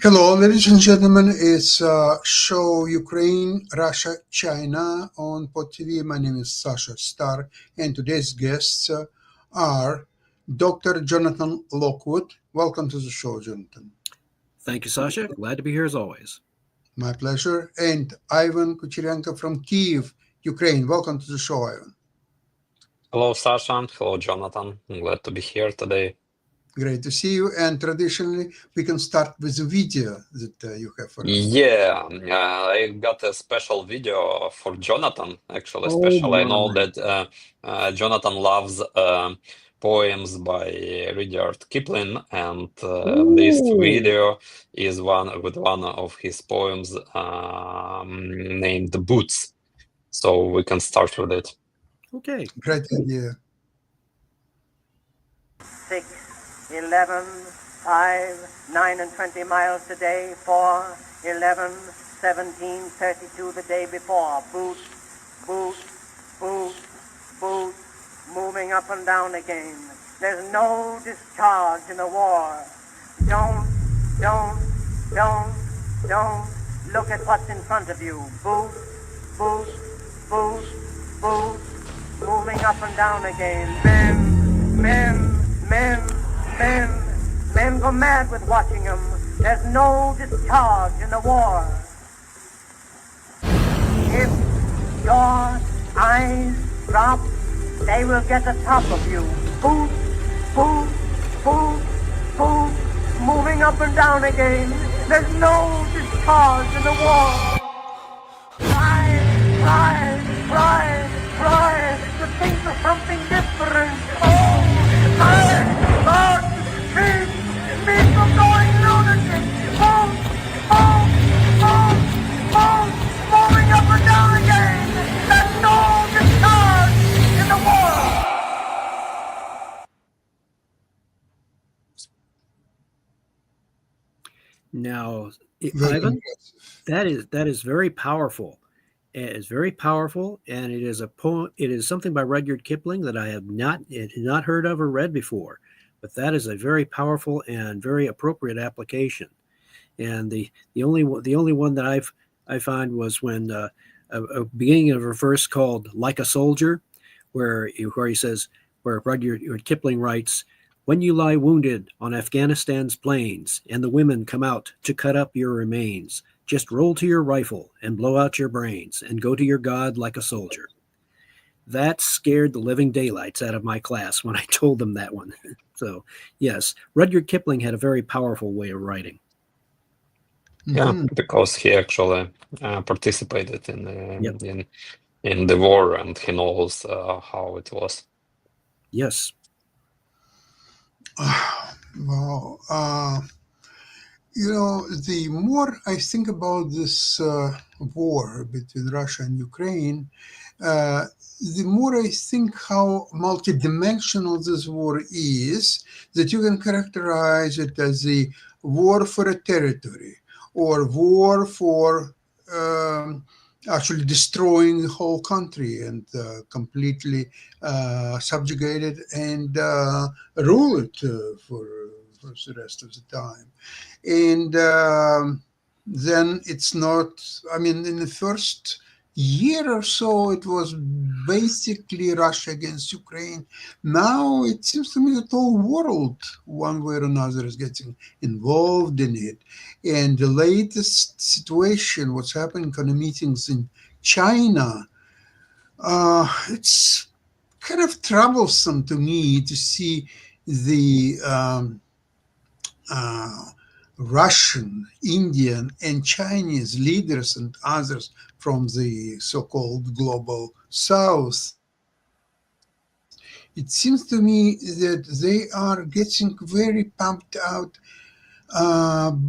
Hello, ladies and gentlemen. It's show Ukraine, Russia, China on Pod TV. My name is Sasha Star, and today's guests are Dr. Jonathan Lockwood. Welcome to the show, Jonathan. Thank you, Sasha. Glad to be here as always. My pleasure. And Ivan Kucherenko from Kiev, Ukraine. Welcome to the show, Ivan. Hello, Sasha. Hello, Jonathan. I'm glad to be here today. Great to see you. And traditionally, we can start with a video that you have for us. Yeah, I got a special video for Jonathan, actually. Oh, Special. I know my. that Jonathan loves poems by Rudyard Kipling, and this Ooh. video is one of his poems named Boots. So we can start with it. Okay. Great idea. 6, 11, 5, 9 and 20 miles today, 4, 11, 17, 32 the day before. Boots, boots, boots, boots, moving up and down again. There's no discharge in the war. Don't look at what's in front of you. Boots, boots, boots, boots, moving up and down again. Men go mad with watching them. There's no discharge in the war. If your eyes drop, they will get the top of you. Boot, boot, boot, boot, moving up and down again. There's no discharge in the war. Try to think of something different. Oh, Lord, keep me from going lunatic. Boom, boom, boom, boom, moving up and down again. There's no discharge in the war. Now, Very Ivan, impressive. that is very powerful. It is very powerful, and it is a poem. It is something by Rudyard Kipling that I have not heard of or read before. But that is a very powerful and very appropriate application. And the only one that I find was when a beginning of a verse called "Like a Soldier," where he says, where Rudyard Kipling writes, "When you lie wounded on Afghanistan's plains, and the women come out to cut up your remains, just roll to your rifle and blow out your brains, and go to your God like a soldier." That scared the living daylights out of my class when I told them that one. So, yes, Rudyard Kipling had a very powerful way of writing. Yeah, Mhm. because he actually participated Yep. in the war, and he knows how it was. Yes. Wow. The more I think about this war between Russia and Ukraine, the more I think how multidimensional this war is, that you can characterize it as a war for a territory or war for actually destroying the whole country and completely subjugate it and rule it for the rest of the time. And then it's not, I mean, in the first year or so, it was basically Russia against Ukraine. Now it seems to me that the whole world, one way or another, is getting involved in it. And the latest situation, what's happening on the meetings in China, it's kind of troublesome to me to see the Russian, Indian, and Chinese leaders and others from the so-called global South. It seems to me that they are getting very pumped out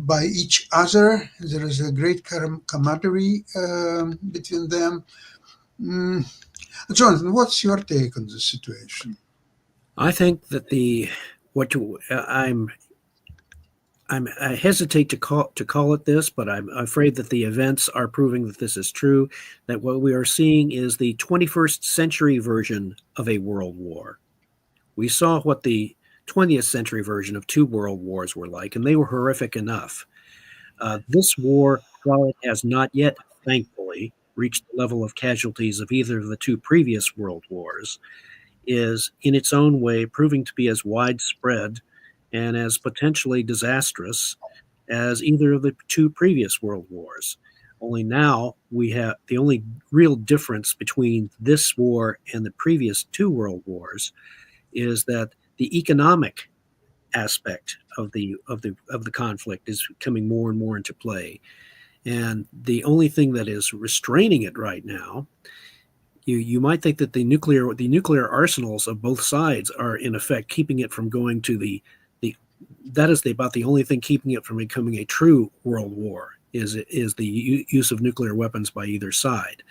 by each other. There is a great camaraderie between them. Jonathan, what's your take on the situation? I think that I hesitate to call it this, but I'm afraid that the events are proving that this is true, that what we are seeing is the 21st century version of a world war. We saw what the 20th century version of two world wars were like, and they were horrific enough. This war, while it has not yet, thankfully, reached the level of casualties of either of the two previous world wars, is in its own way proving to be as widespread and as potentially disastrous as either of the two previous world wars. Only now we have the only real difference between this war and the previous two world wars is that the economic aspect of the conflict is coming more and more into play. And the only thing that is restraining it right now, you might think that the nuclear arsenals of both sides are in effect keeping it from going to the that is about the only thing keeping it from becoming a true world war is the use of nuclear weapons by either side.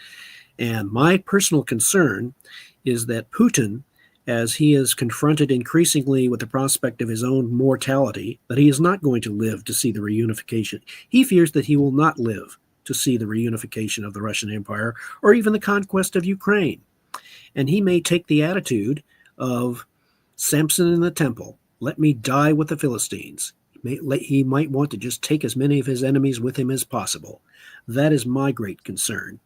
And my personal concern is that Putin, as he is confronted increasingly with the prospect of his own mortality, that he is not going to live to see the reunification. He fears that he will not live to see the reunification of the Russian Empire or even the conquest of Ukraine. And he may take the attitude of Samson in the temple, let me die with the Philistines. He might want to just take as many of his enemies with him as possible. That is my great concern.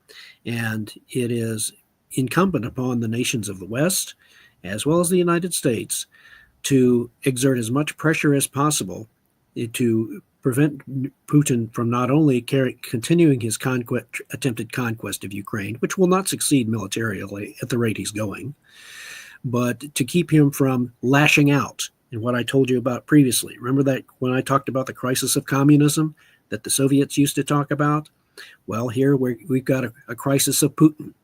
And it is incumbent upon the nations of the West, as well as the United States, to exert as much pressure as possible to prevent Putin from not only continuing his attempted conquest of Ukraine, which will not succeed militarily at the rate he's going, but to keep him from lashing out. And what I told you about previously, remember that when I talked about the crisis of communism that the Soviets used to talk about? Well, here we've got a crisis of Putin.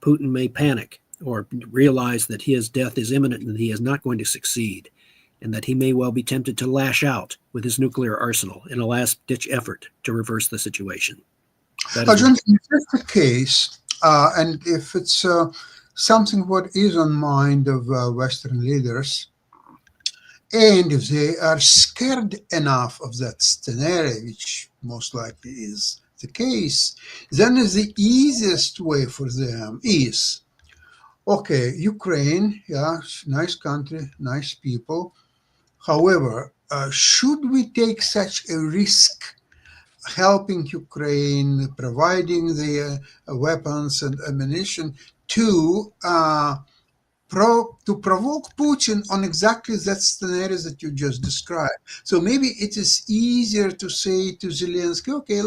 Putin may panic or realize that his death is imminent and he is not going to succeed, and that he may well be tempted to lash out with his nuclear arsenal in a last-ditch effort to reverse the situation. John, if that's the case, and if it's something what is on mind of Western leaders, and if they are scared enough of that scenario, which most likely is the case, then the easiest way for them is, okay, Ukraine, yeah, nice country, nice people. However, should we take such a risk helping Ukraine, providing the weapons and ammunition to provoke Putin on exactly that scenario that you just described? So maybe it is easier to say to Zelensky, okay,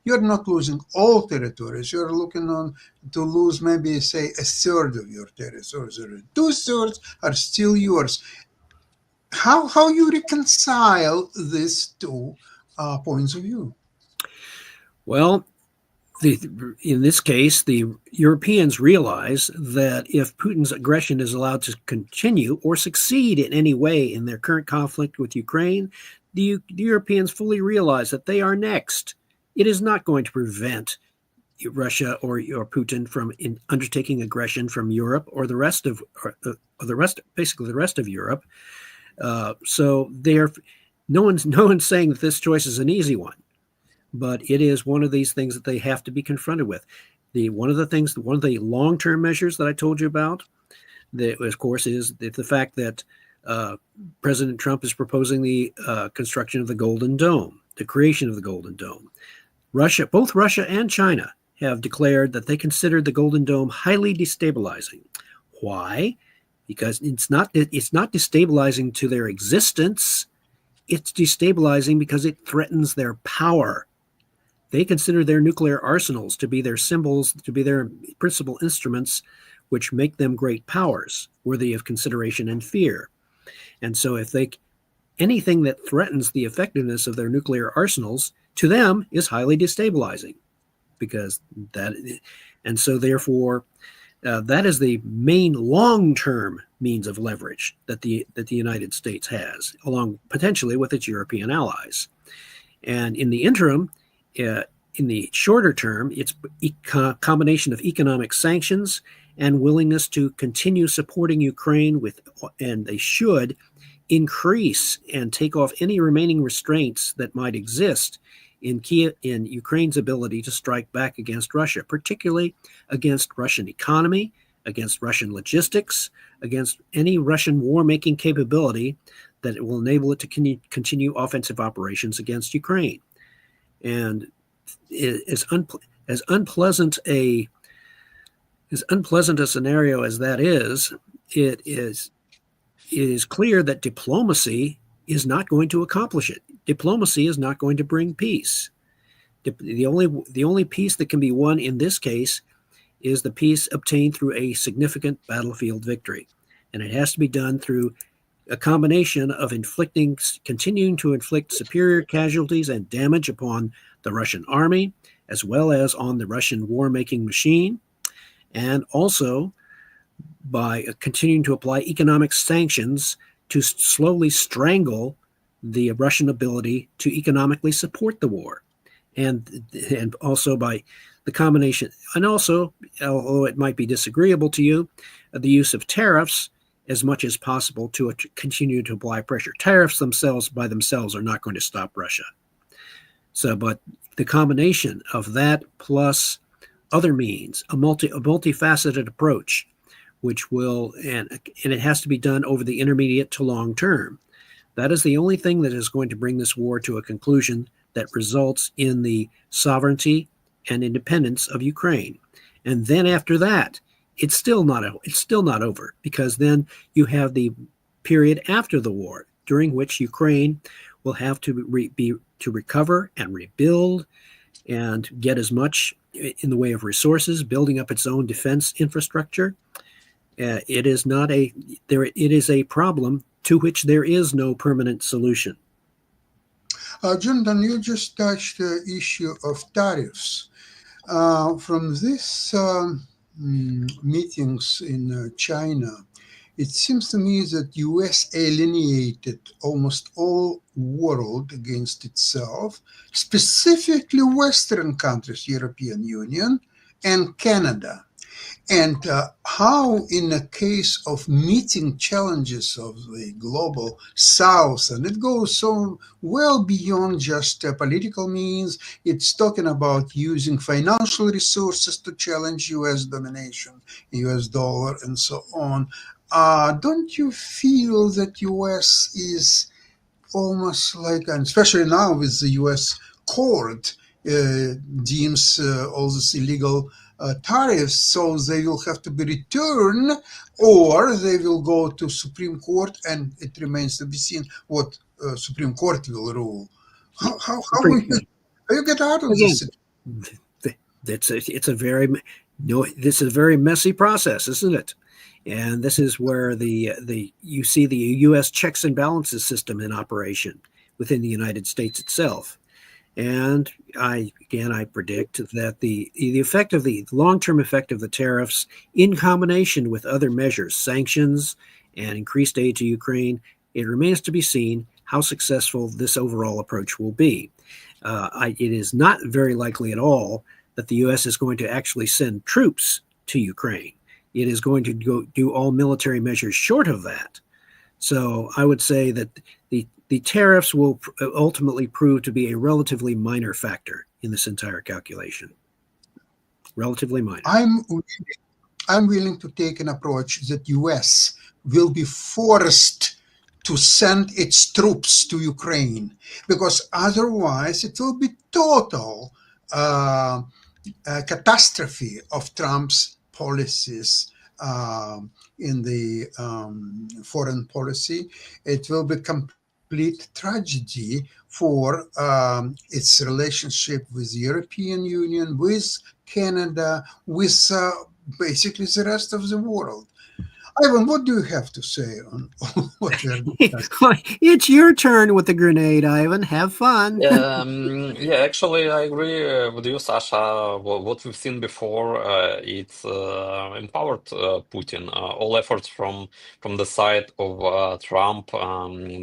you're not losing all territories. You're looking on to lose maybe, say, a third of your territories, or 2/3 are still yours. How you reconcile these two points of view? Well, in this case, the Europeans realize that if Putin's aggression is allowed to continue or succeed in any way in their current conflict with Ukraine, the Europeans fully realize that they are next. It is not going to prevent Russia or Putin from undertaking aggression from Europe or the rest of Europe. So no one's saying that this choice is an easy one. But it is one of these things that they have to be confronted with. One of the long-term measures that I told you about, that of course is the fact that President Trump is proposing the construction of the Golden Dome, the creation of the Golden Dome. Both Russia and China have declared that they consider the Golden Dome highly destabilizing. Why? Because it's not destabilizing to their existence. It's destabilizing because it threatens their power. They consider their nuclear arsenals to be their symbols, to be their principal instruments, which make them great powers, worthy of consideration and fear. And so anything that threatens the effectiveness of their nuclear arsenals, to them is highly destabilizing. And so therefore, that is the main long-term means of leverage that the United States has, along potentially with its European allies. And in the interim, in the shorter term, it's a combination of economic sanctions and willingness to continue supporting Ukraine and they should increase and take off any remaining restraints that might exist in Ukraine's ability to strike back against Russia, particularly against Russian economy, against Russian logistics, against any Russian war-making capability that will enable it to continue offensive operations against Ukraine. And as unpleasant a scenario as that is, it is clear that diplomacy is not going to accomplish it. Diplomacy is not going to bring peace. The only peace that can be won in this case is the peace obtained through a significant battlefield victory. And it has to be done through a combination of continuing to inflict superior casualties and damage upon the Russian army, as well as on the Russian war-making machine, and also by continuing to apply economic sanctions to slowly strangle the Russian ability to economically support the war. And also by the combination, and also, although it might be disagreeable to you, the use of tariffs as much as possible to continue to apply pressure. Tariffs by themselves are not going to stop Russia. So, but the combination of that plus other means, a multifaceted approach, which will, and it has to be done over the intermediate to long term. That is the only thing that is going to bring this war to a conclusion that results in the sovereignty and independence of Ukraine. And then after that, it's still not over, because then you have the period after the war, during which Ukraine will have to recover and rebuild and get as much in the way of resources, building up its own defense infrastructure. It is a problem to which there is no permanent solution. Jonathan, you just touched the issue of tariffs. From these meetings in China, it seems to me that U.S. alienated almost all world against itself, specifically Western countries, European Union and Canada. And how, in the case of meeting challenges of the global South, and it goes so well beyond just political means, it's talking about using financial resources to challenge U.S. domination, U.S. dollar, and so on. Don't you feel that U.S. is almost like, and especially now with the U.S. court deems all this illegal tariffs, so they will have to be returned, or they will go to Supreme Court, and it remains to be seen what Supreme Court will rule. How will you get out of this? This is a very messy process, isn't it? And this is where you see the U.S. checks and balances system in operation within the United States itself. And I predict that the effect of the long-term effect of the tariffs, in combination with other measures, sanctions and increased aid to Ukraine, it remains to be seen how successful this overall approach will be. It is not very likely at all that the U.S. is going to actually send troops to Ukraine. It is going to do all military measures short of that. So I would say that the tariffs will ultimately prove to be a relatively minor factor in this entire calculation. Relatively minor. I'm willing to take an approach that U.S. will be forced to send its troops to Ukraine, because otherwise it will be total catastrophe of Trump's policies in the foreign policy. It will be complete tragedy for its relationship with the European Union, with Canada, with basically the rest of the world. Ivan, what do you have to say on what you're doing? It's your turn with the grenade, Ivan. Have fun. Yeah, actually, I agree with you, Sasha. What we've seen before, it's empowered Putin. All efforts from the side of Trump,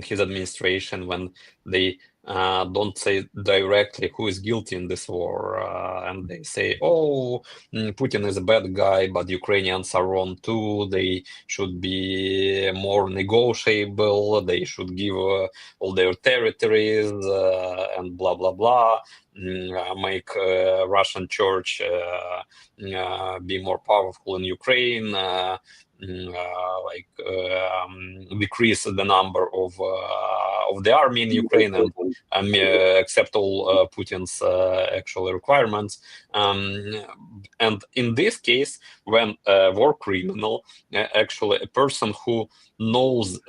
his administration, when they don't say directly who is guilty in this war, and they say, oh, Putin is a bad guy, but Ukrainians are wrong too. They should be more negotiable. They should give all their territories and blah, blah, blah. Make Russian church be more powerful in Ukraine. Decrease the number of of the army in Ukraine and accept all Putin's actual requirements. And in this case, when a war criminal, actually a person who knows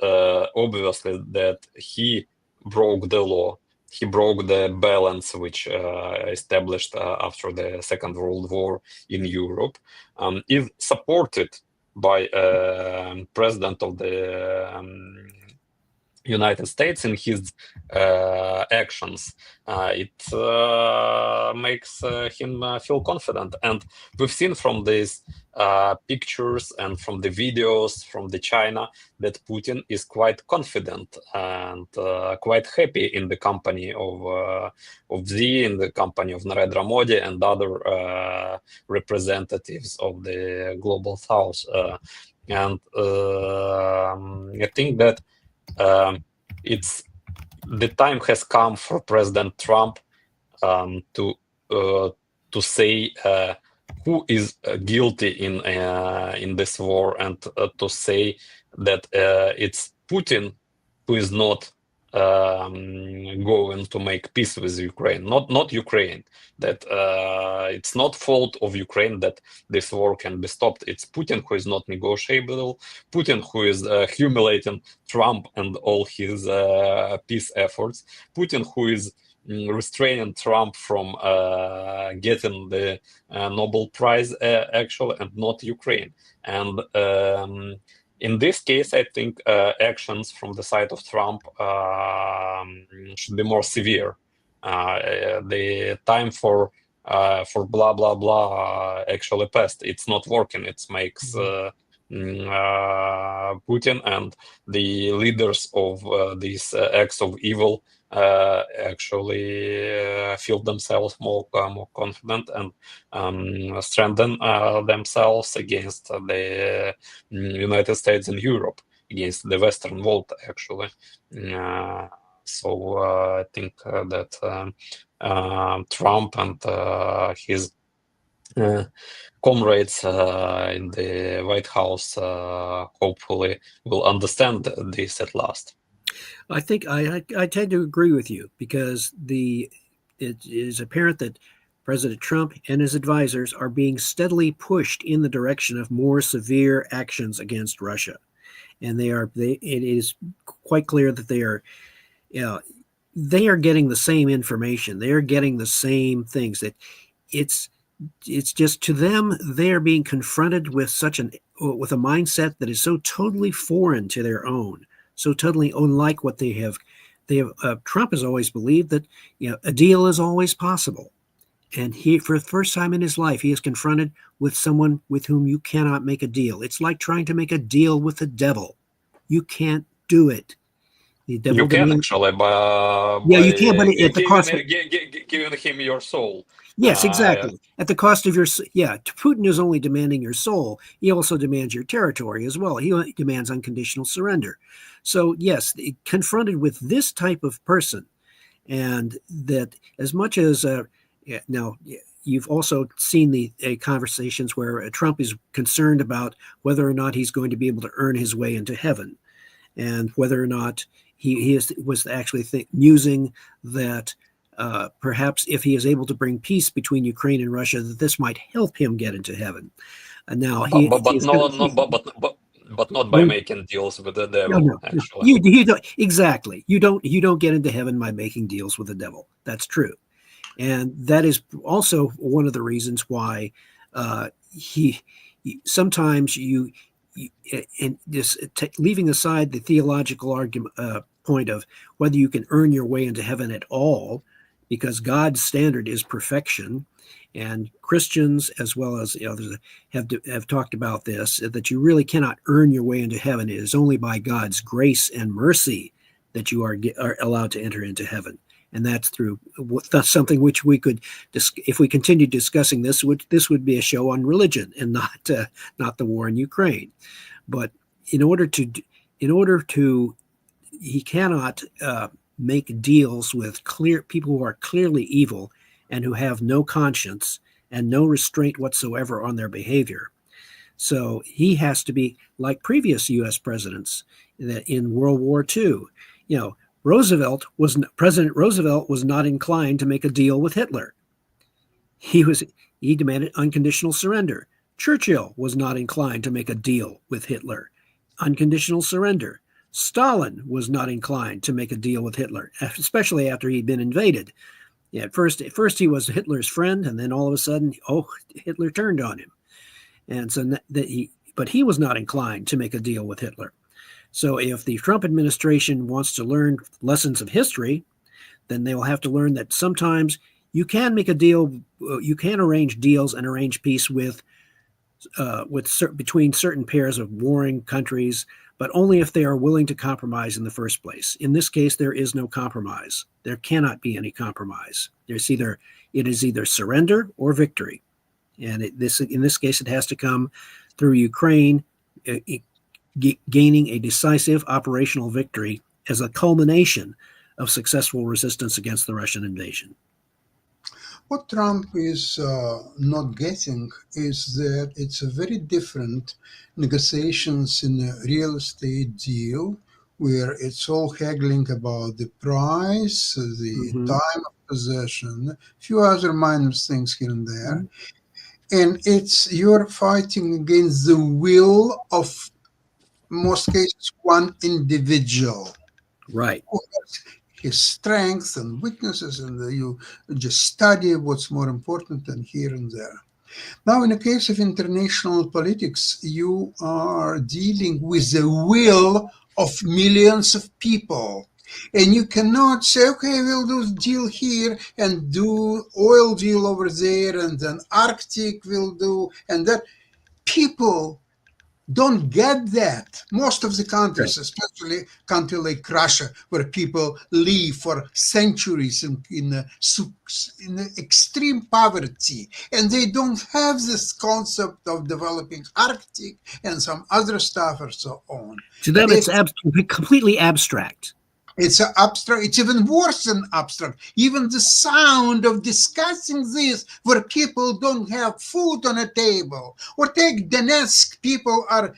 obviously that he broke the law, he broke the balance which established after the Second World War in Europe, is supported by President of the United States in his actions. It makes him feel confident. And we've seen from these pictures and from the videos from the China that Putin is quite confident and quite happy in the company of Xi, in the company of Narendra Modi and other representatives of the global South. And I think that it's the time has come for President Trump to say who is guilty in this war, and to say that it's Putin who is not going to make peace with Ukraine, not Ukraine. That it's not fault of Ukraine that this war can be stopped. It's Putin who is not negotiable. Putin who is humiliating Trump and all his peace efforts. Putin who is restraining Trump from getting the Nobel Prize actually, and not Ukraine. And in this case, I think actions from the side of Trump should be more severe. The time for blah blah blah actually passed. It's not working. It makes Putin and the leaders of these acts of evil actually feel themselves more confident and strengthen themselves against the United States and Europe, against the Western world, actually. So I think that Trump and his comrades in the White House hopefully will understand this at last. I think I tend to agree with you, because it is apparent that President Trump and his advisors are being steadily pushed in the direction of more severe actions against Russia, and it is quite clear that they are getting the same information. They are getting the same things. That it's just, to them, they are being confronted with with a mindset that is so totally foreign to their own, so totally unlike what they have. Trump has always believed that a deal is always possible, and he, for the first time in his life, he is confronted with someone with whom you cannot make a deal. It's like trying to make a deal with the devil. You can't do it. The devil You can actually, you can, but at the cost of giving him your soul. Yes, exactly. At the cost of Putin is only demanding your soul. He also demands your territory as well. He demands unconditional surrender. So yes, confronted with this type of person, and that as much as now you've also seen the conversations where Trump is concerned about whether or not he's going to be able to earn his way into heaven, and whether or not he was actually musing that perhaps if he is able to bring peace between Ukraine and Russia, that this might help him get into heaven. And now but not by making deals with the devil. No. Actually, you don't, exactly. You don't get into heaven by making deals with the devil. That's true, and that is also one of the reasons why sometimes leaving aside the theological argument point of whether you can earn your way into heaven at all, because God's standard is perfection, and Christians as well as others have talked about this, that you really cannot earn your way into heaven. It is only by God's grace and mercy that you are allowed to enter into heaven, and that's something which we could, if we continue discussing this would be a show on religion and not the war in Ukraine. But in order to he cannot make deals with people who are clearly evil and who have no conscience and no restraint whatsoever on their behavior. So he has to be like previous U.S. presidents that in World War II, President Roosevelt was not inclined to make a deal with Hitler. He demanded unconditional surrender. Churchill was not inclined to make a deal with Hitler. Unconditional surrender. Stalin was not inclined to make a deal with Hitler, especially after he'd been invaded. Yeah, at first he was Hitler's friend, and then all of a sudden, Hitler turned on him. And so but he was not inclined to make a deal with Hitler. So if the Trump administration wants to learn lessons of history, then they will have to learn that sometimes you can make a deal, you can arrange deals and arrange peace between certain pairs of warring countries, but only if they are willing to compromise in the first place. In this case, there is no compromise. There cannot be any compromise. It is either surrender or victory. And in this case, it has to come through Ukraine gaining a decisive operational victory as a culmination of successful resistance against the Russian invasion. What Trump is not getting is that it's a very different negotiations in a real estate deal where it's all haggling about the price, the time of possession, a few other minor things here and there. And you're fighting against the will of, most cases, one individual. Right. Who has his strengths and weaknesses, and you just study what's more important than here and there. Now, in the case of international politics, you are dealing with the will of millions of people. And you cannot say, okay, we'll do a deal here and do oil deal over there, and then Arctic will do, and that. People don't get that. Most of the countries, especially a country like Russia, where people live for centuries in extreme poverty, and they don't have this concept of developing Arctic and some other stuff or so on. To them, it's completely abstract. It's abstract. It's even worse than abstract. Even the sound of discussing this, where people don't have food on a table, or take Donetsk, people are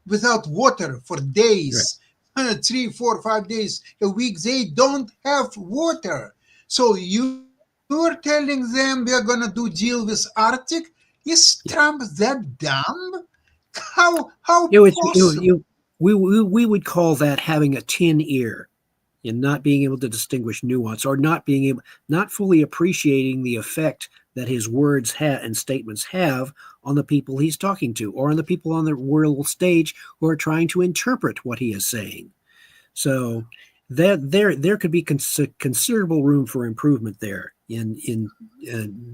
without water for days, 3, 4, 5 days a week. They don't have water. So you're telling them we are going to do deal with Arctic? Is Trump that dumb? How possible? We would call that having a tin ear and not being able to distinguish nuance, or not fully appreciating the effect that his words and statements have on the people he's talking to, or on the people on the world stage who are trying to interpret what he is saying. So there could be considerable room for improvement there in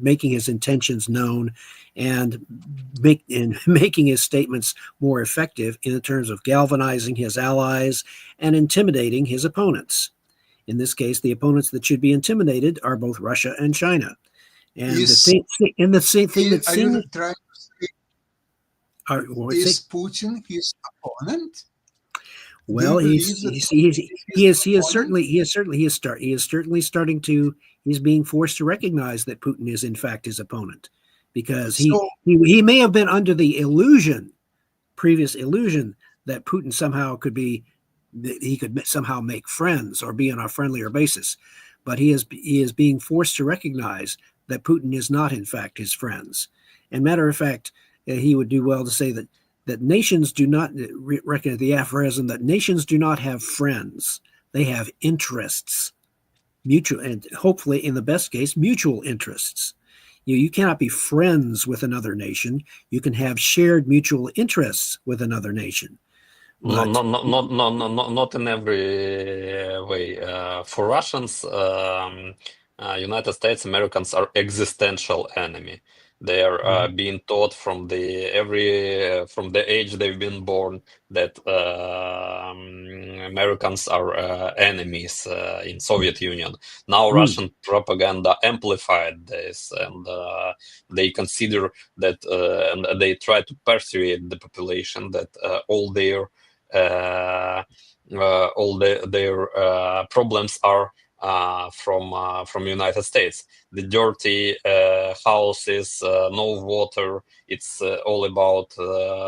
making his intentions known and making his statements more effective in terms of galvanizing his allies and intimidating his opponents. In this case, the opponents that should be intimidated are both Russia and China. And is Putin his opponent? Well, he's being forced to recognize that Putin is in fact his opponent, because he may have been under the previous illusion that Putin somehow could somehow make friends or be on a friendlier basis, but he is being forced to recognize that Putin is not in fact his friends. And matter of fact, he would do well to say that nations do not reckon the aphorism that nations do not have friends; they have interests, mutual, and hopefully, in the best case, mutual interests. You cannot be friends with another nation. You can have shared mutual interests with another nation. Not in every way. For Russians, United States, Americans are existential enemy. They are being taught from the age they've been born that Americans are enemies in Soviet Union. Now Russian propaganda amplified this, and they consider that, and they try to persuade the population that all their problems are from United States. The dirty houses, no water. It's all about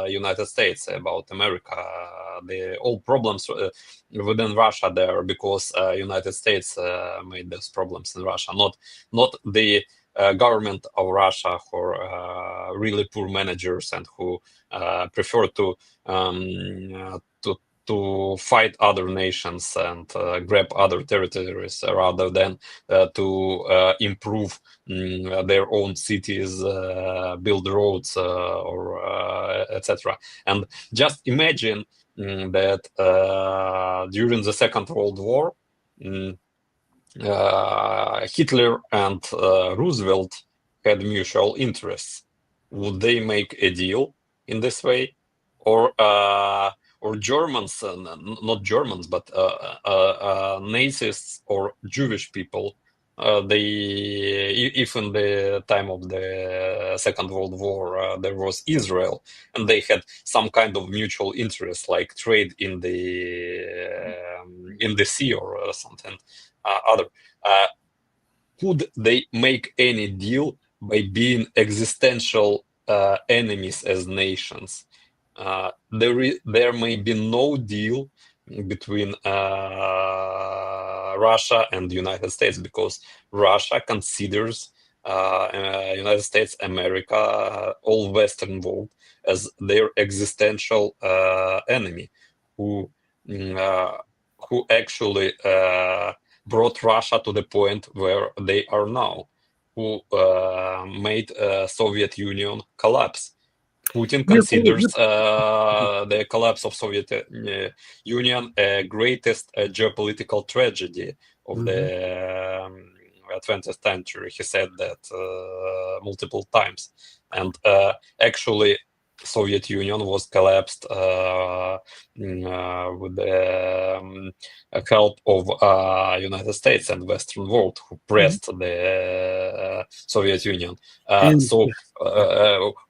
United States, about America. All problems within Russia there because United States made those problems in Russia, not the government of Russia, who are really poor managers and who prefer to fight other nations and grab other territories rather than to improve their own cities, build roads, or etc. And just imagine that during the Second World War, Hitler and Roosevelt had mutual interests. Would they make a deal in this way, or Germans, not Germans, but Nazis or Jewish people? If in the time of the Second World War there was Israel, and they had some kind of mutual interest, like trade in the sea or something other, could they make any deal by being existential enemies as nations? There may be no deal between Russia and the United States, because Russia considers United States, America, all Western world as their existential enemy, who actually brought Russia to the point where they are now, who made Soviet Union collapse. Putin considers the collapse of Soviet Union a greatest geopolitical tragedy of the 20th century. He said that multiple times. And actually, Soviet Union was collapsed with the help of United States and Western world, who pressed the Soviet Union.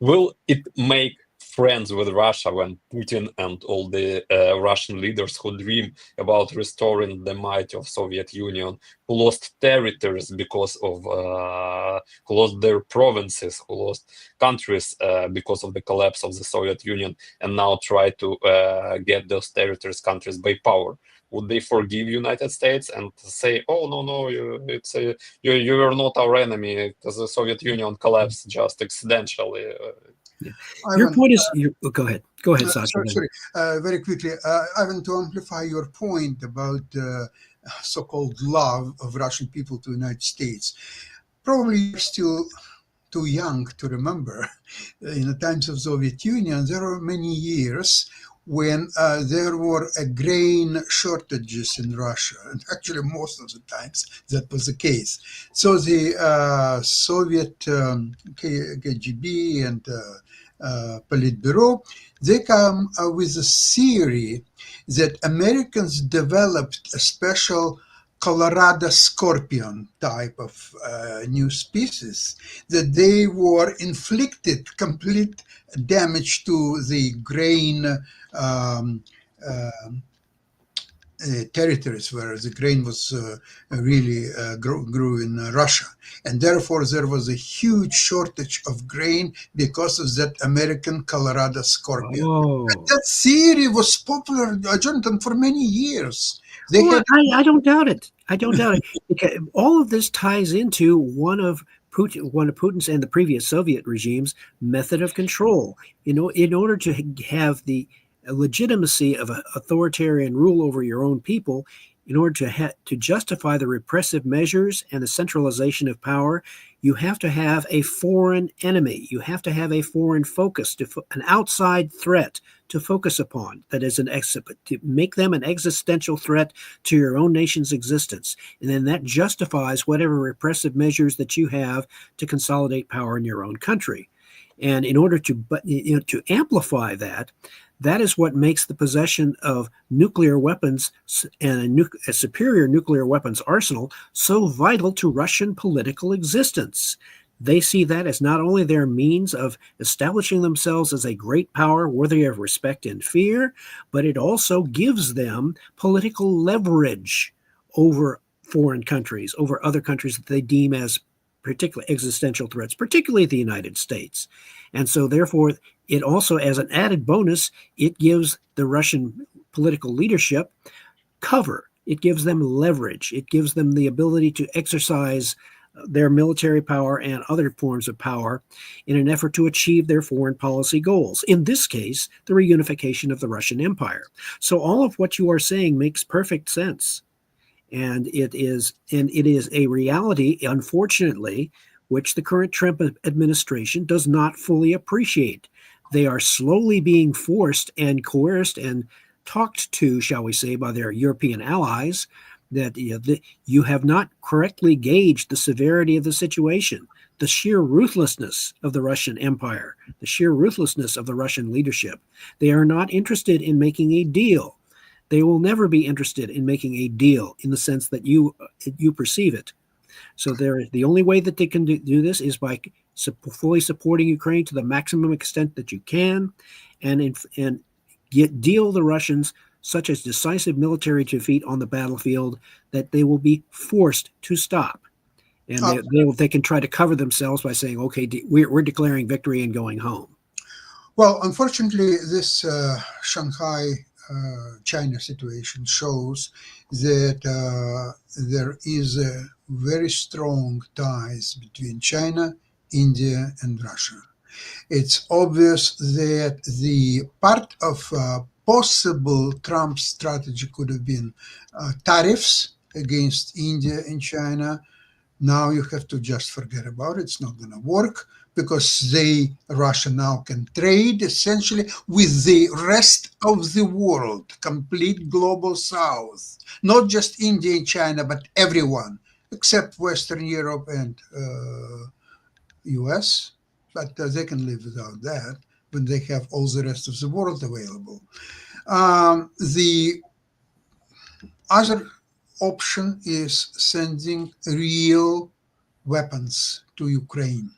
Will it make friends with Russia when Putin and all the Russian leaders who dream about restoring the might of Soviet Union, who lost territories because of, who lost their provinces, who lost countries because of the collapse of the Soviet Union, and now try to get those territories, countries by power? Would they forgive United States and say, "Oh no, you are not our enemy, because the Soviet Union collapsed just accidentally"? Your point is, go ahead, Sasha. Sorry, very quickly, Ivan, to amplify your point about so-called love of Russian people to the United States. Probably you're still too young to remember. In the times of Soviet Union, there were many years when there were grain shortages in Russia, and actually most of the times that was the case. So the Soviet KGB and Politburo, they come with a theory that Americans developed a special Colorado scorpion type of new species, that they were inflicted complete damage to the grain territories where the grain was really grew in Russia. And therefore there was a huge shortage of grain because of that American Colorado scorpion. And that theory was popular, Jonathan, for many years. I don't doubt it. I don't doubt it. Because all of this ties into one of Putin's and the previous Soviet regime's method of control. In order to have the legitimacy of authoritarian rule over your own people, in order to justify the repressive measures and the centralization of power, you have to have a foreign enemy. You have to have a foreign focus, an outside threat to focus upon, that is to make them an existential threat to your own nation's existence. And then that justifies whatever repressive measures that you have to consolidate power in your own country. And in order to amplify that, that is what makes the possession of nuclear weapons and a superior nuclear weapons arsenal so vital to Russian political existence. They see that as not only their means of establishing themselves as a great power worthy of respect and fear, but it also gives them political leverage over foreign countries, over other countries that they deem as particular existential threats, particularly the United States. And so therefore, it also, as an added bonus, it gives the Russian political leadership cover. It gives them leverage. It gives them the ability to exercise their military power and other forms of power in an effort to achieve their foreign policy goals. In this case, the reunification of the Russian Empire. So all of what you are saying makes perfect sense. And it is a reality, unfortunately, which the current Trump administration does not fully appreciate. They are slowly being forced and coerced and talked to, shall we say, by their European allies, that you have not correctly gauged the severity of the situation, the sheer ruthlessness of the Russian Empire, the sheer ruthlessness of the Russian leadership. They are not interested in making a deal. They will never be interested in making a deal in the sense that you perceive it. So the only way that they can do this is by fully supporting Ukraine to the maximum extent that you can, and deal the Russians such as decisive military defeat on the battlefield that they will be forced to stop. And they can try to cover themselves by saying, okay, we're declaring victory and going home. Well, unfortunately, this Shanghai China situation shows that there is a very strong ties between China, India, and Russia. It's obvious that the part of possible Trump strategy could have been tariffs against India and China. Now you have to just forget about it. It's not going to work because Russia now can trade essentially with the rest of the world, complete global South, not just India and China, but everyone except Western Europe and US. But they can live without that when they have all the rest of the world available. The other option is sending real weapons to Ukraine.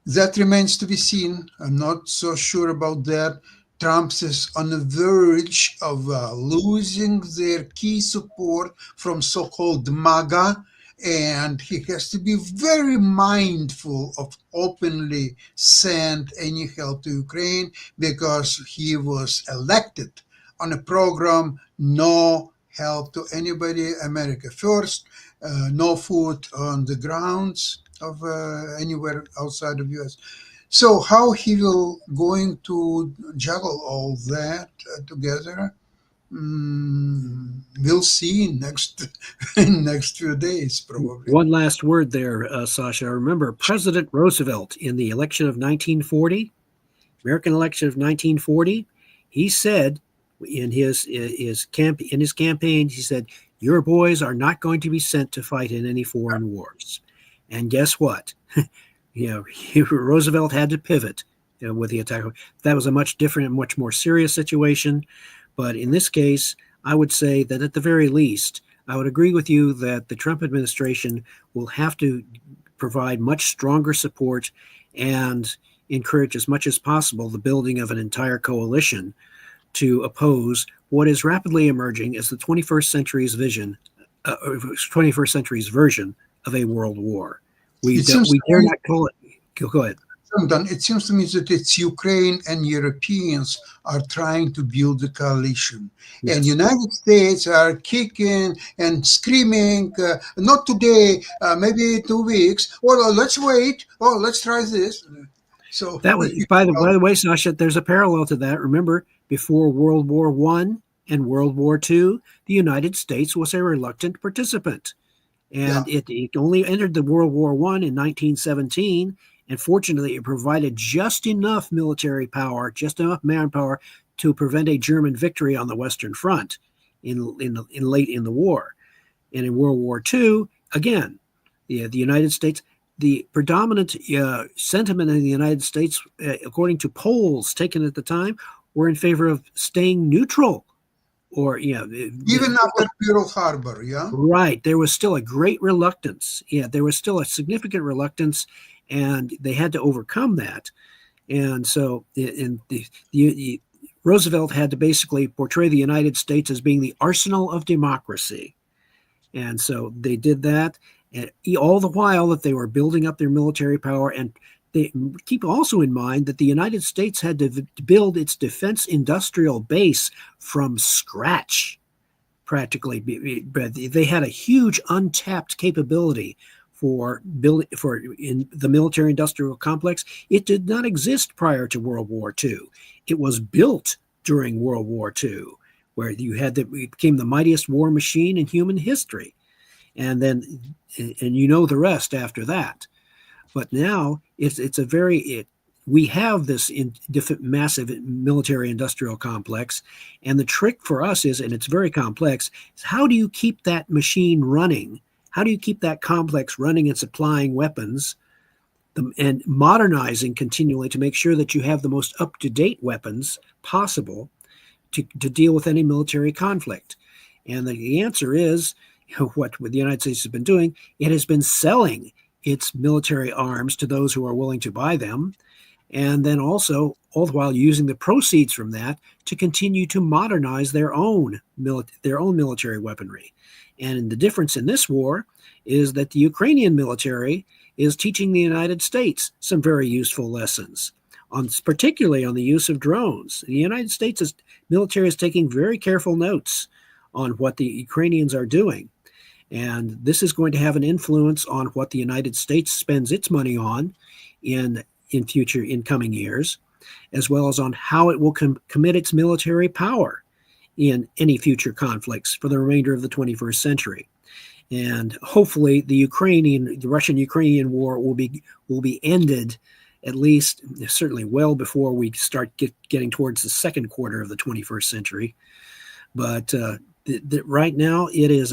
That remains to be seen. I'm not so sure about that. Trump is on the verge of losing their key support from so-called MAGA, and he has to be very mindful of openly send any help to Ukraine because he was elected on a program, no help to anybody, America first, no food on the grounds of anywhere outside of US. So how he will going to juggle all that together, we'll see in next few days, probably. One last word there, Sasha. Remember President Roosevelt in the election of 1940, American election of 1940, he said in his campaign, he said, "Your boys are not going to be sent to fight in any foreign wars." And guess what? Roosevelt had to pivot with the attack. That was a much different and much more serious situation. But in this case, I would say that at the very least, I would agree with you that the Trump administration will have to provide much stronger support and encourage as much as possible the building of an entire coalition to oppose what is rapidly emerging as the 21st century's version of a world war. We dare not call it. Go ahead. It seems to me that it's Ukraine and Europeans are trying to build a coalition. Yes. And United States are kicking and screaming, not today, maybe 2 weeks, or let's wait, let's try this. So that was, by the way, Sasha, there's a parallel to that. Remember, before World War I and World War II, the United States was a reluctant participant. And it only entered the World War I in 1917. And fortunately, it provided just enough military power, just enough manpower to prevent a German victory on the Western Front late in the war. And in World War II, again, the United States, the predominant sentiment in the United States, according to polls taken at the time, were in favor of staying neutral. Or even after Pearl Harbor, right. There was still a great reluctance. There was still a significant reluctance, and they had to overcome that. And so, Roosevelt had to basically portray the United States as being the arsenal of democracy. And so they did that, and all the while that they were building up their military power. And they keep also in mind that the United States had to build its defense industrial base from scratch, practically. But they had a huge untapped capability for in the military industrial complex. It did not exist prior to World War II. It was built during World War II, where it became the mightiest war machine in human history. And then, and you know the rest after that. But now we have this massive military industrial complex. And the trick for us is, and it's very complex, is how do you keep that machine running? How do you keep that complex running and supplying weapons and modernizing continually to make sure that you have the most up-to-date weapons possible to deal with any military conflict? And the answer is, what the United States has been doing, it has been selling its military arms to those who are willing to buy them, and then also all the while using the proceeds from that to continue to modernize their own military weaponry. And the difference in this war is that the Ukrainian military is teaching the United States some very useful lessons, particularly on the use of drones. The United States military is taking very careful notes on what the Ukrainians are doing. And this is going to have an influence on what the United States spends its money on in coming years, as well as on how it will commit its military power in any future conflicts for the remainder of the 21st century. And hopefully the Russian-Ukrainian war will be ended, at least certainly well before we start getting towards the second quarter of the 21st century. But right now it is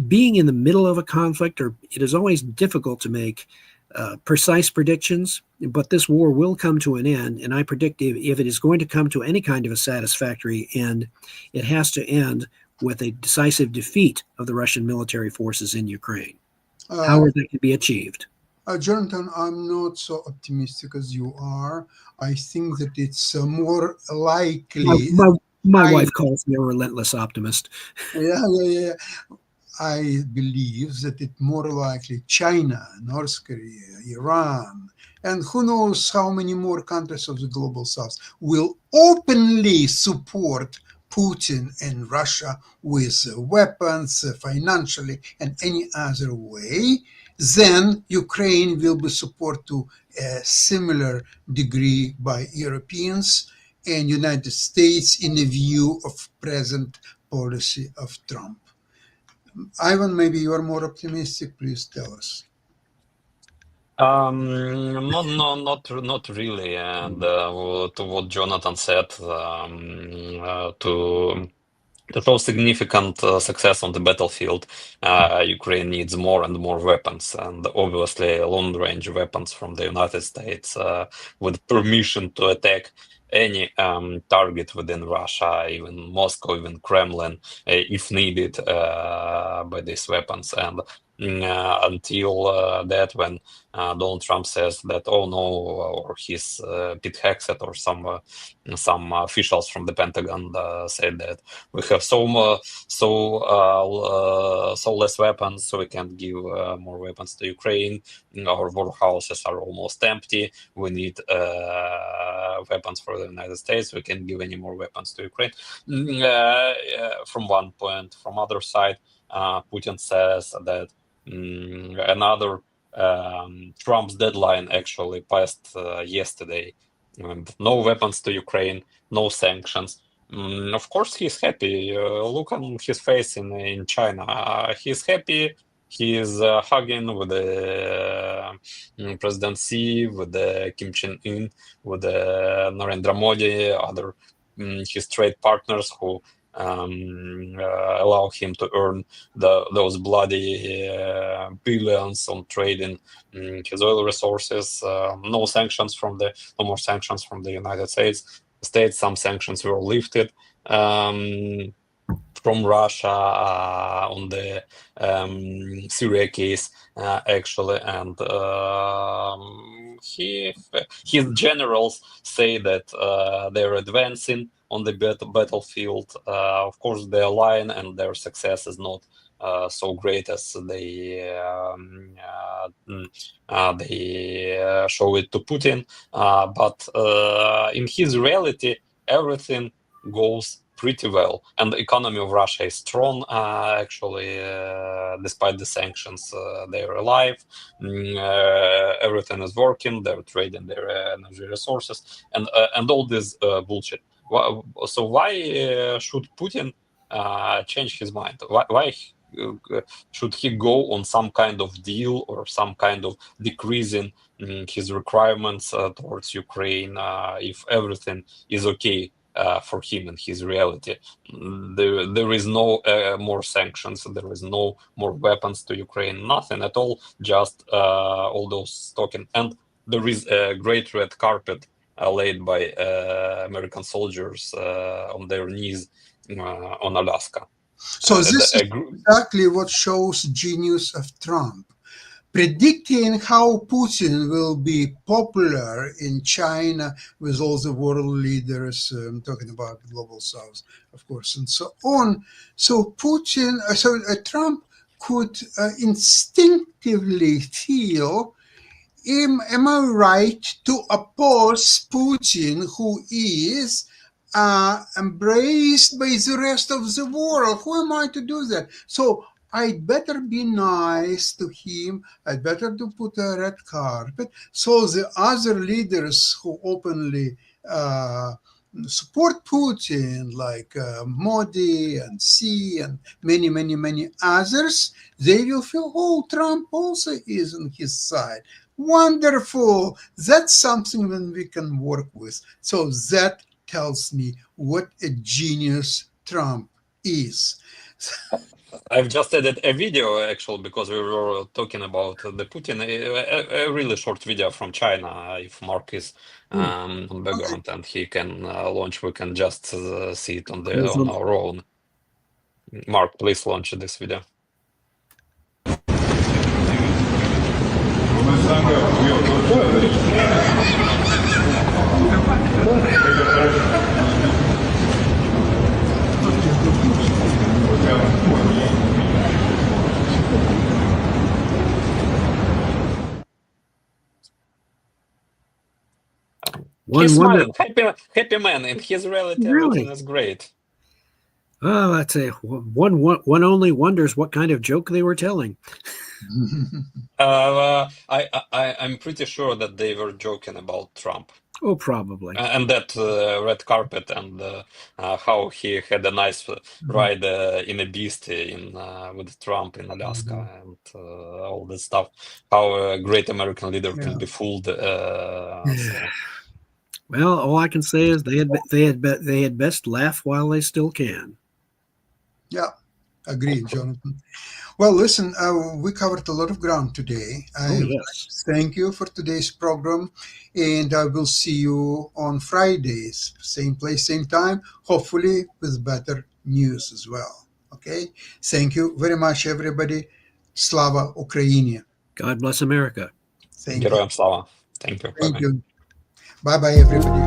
being in the middle of a conflict, or it is always difficult to make precise predictions, but this war will come to an end. And I predict if it is going to come to any kind of a satisfactory end, it has to end with a decisive defeat of the Russian military forces in Ukraine. However that can be achieved. Jonathan, I'm not so optimistic as you are. I think that it's more likely. My wife calls me a relentless optimist. Yeah. I believe that it's more likely China, North Korea, Iran, and who knows how many more countries of the global south will openly support Putin and Russia with weapons, financially, and any other way. Then Ukraine will be supported to a similar degree by Europeans and United States in the view of present policy of Trump. Ivan, maybe you are more optimistic. Please tell us. Not really. And to what Jonathan said, to show significant success on the battlefield, Ukraine needs more and more weapons, and obviously long-range weapons from the United States with permission to attack any target within Russia, even Moscow, even Kremlin, if needed, by these weapons. And until that, when Donald Trump says that, oh no, or his Pete Hegseth or some officials from the Pentagon said that we have so less weapons, so we can't give more weapons to Ukraine. Our warehouses are almost empty. We need weapons for the United States. We can't give any more weapons to Ukraine. From one point, from other side, Putin says that another Trump's deadline actually passed yesterday. No weapons to Ukraine, no sanctions. Of course, he's happy. Look on his face in China. He's happy. He is hugging with the President Xi, with the Kim Jong-un, with the Narendra Modi, other his trade partners who allow him to earn those bloody billions on trading his oil resources. No more sanctions from the United States. Some sanctions were lifted from Russia on the Syria case, actually, and his generals say that they're advancing on the battlefield. Of course, their line and their success is not so great as they show it to Putin. But in his reality, everything goes pretty well, and the economy of Russia is strong. Actually, despite the sanctions, they're alive. Everything is working. They're trading their energy resources, and all this bullshit. So why should Putin change his mind? Why should he go on some kind of deal or some kind of decreasing his requirements towards Ukraine if everything is okay for him in his reality? There is no more sanctions, there is no more weapons to Ukraine, nothing at all, just all those talking. And there is a great red carpet laid by American soldiers on their knees on Alaska. So this is exactly what shows genius of Trump. Predicting how Putin will be popular in China with all the world leaders, I'm talking about the global south, of course, and so on. So Trump could instinctively feel, am I right to oppose Putin, who is embraced by the rest of the world? Who am I to do that? So I'd better be nice to him. I'd better to put a red carpet. So the other leaders who openly support Putin, like Modi and Xi and many, many, many others, they will feel, oh, Trump also is on his side. Wonderful. That's something that we can work with. So that tells me what a genius Trump is. I've just added a video, actually, because we were talking about the Putin, a really short video from China. If Mark is on background and he can launch, we can just see it on our own. Mark, please launch this video. He's smiling, happy man. In his reality, everything is great. Oh, that's one only wonders what kind of joke they were telling. I'm pretty sure that they were joking about Trump. Oh, probably. And that red carpet and how he had a nice ride in a beast with Trump in Alaska and all this stuff. How a great American leader can be fooled. Well, all I can say is they had best laugh while they still can. Yeah, agreed, Jonathan. Well, listen, we covered a lot of ground today. Thank you for today's program, and I will see you on Fridays, same place, same time, hopefully with better news as well. Okay? Thank you very much, everybody. Slava Ukraini. God bless America. Thank you. Героям слава. Thank you. Thank you. Bye-bye, everybody.